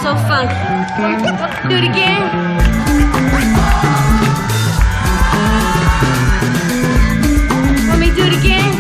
so funky. Do it again. Want me to do it again?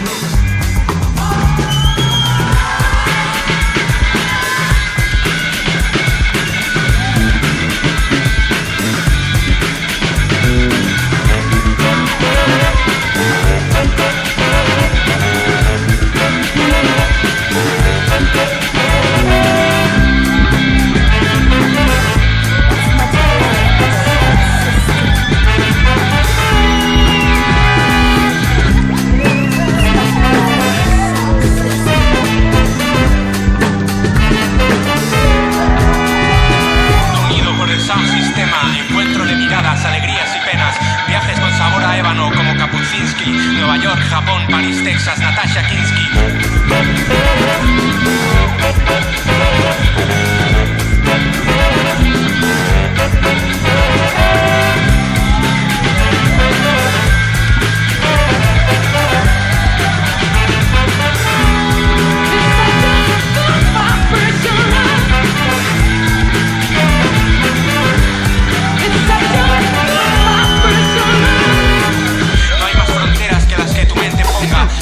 Como Kapuscinski, Nueva York, Japón, París, Texas, Natasha Kinski.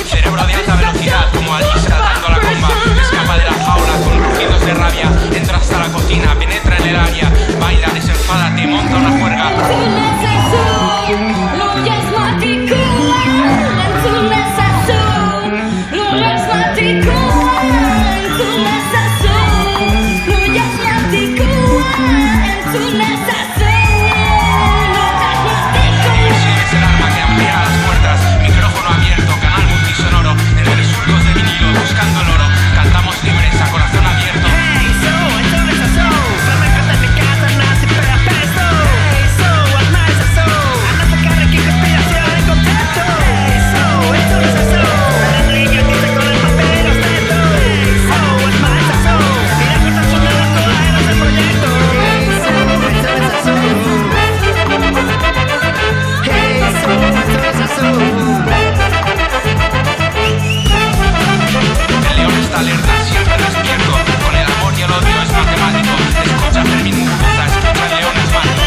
Cerebro de alta velocidad como Alice saltando la comba. Escapa de la jaula con rugidos de rabia. Entra hasta la cocina, penetra en el área. Baila, desenfada, te monta una juerga. Buscando el oro, cantamos libres a corazón abierto. Hey, so, entonces eso, dame casa en mi casa, nace para peso. Hey, so, what nice eso, anda a sacar aquí conspiración en contexto. Hey, so, entonces eso, el niño dice con el papel ostento. Hey, so, what nice eso, mira que está sonando todas eras del proyecto. Hey, so, entonces eso. Hey, so, entonces eso. Alerta, siempre despierto. Con el amor y el odio es matemático. Escucha Fermín Muguruza, escucha León es mágico.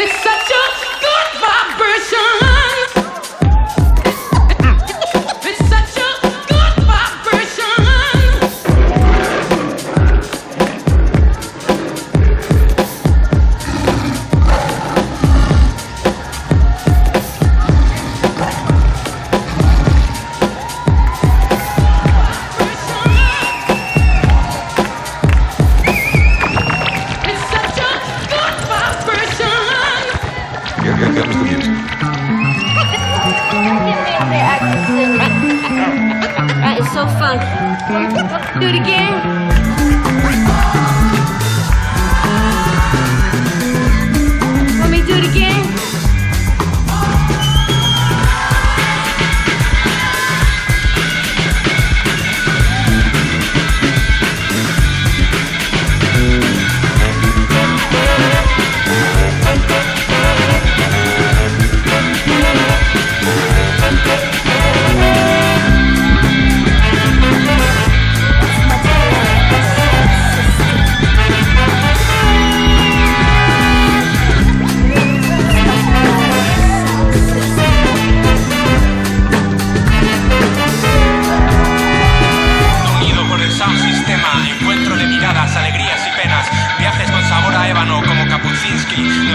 It's such a good vibration. It's such a good vibration. Here comes the music.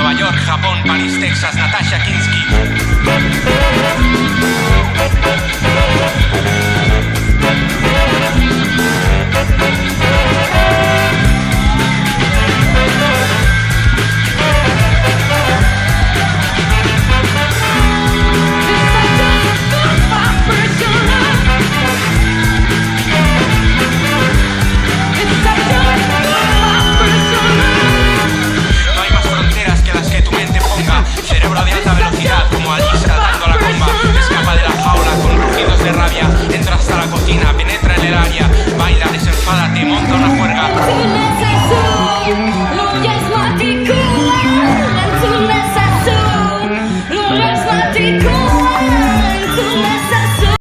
Nueva York, Japón, París, Texas, Natasha Kinski. No hay más fronteras que las que tu mente ponga. Cerebro de alta velocidad como Alisa dando la comba. Escapa de la jaula con rugidos de rabia. Entra hasta la cocina, penetra en el área. Baila, desenfádate, monta una juerga.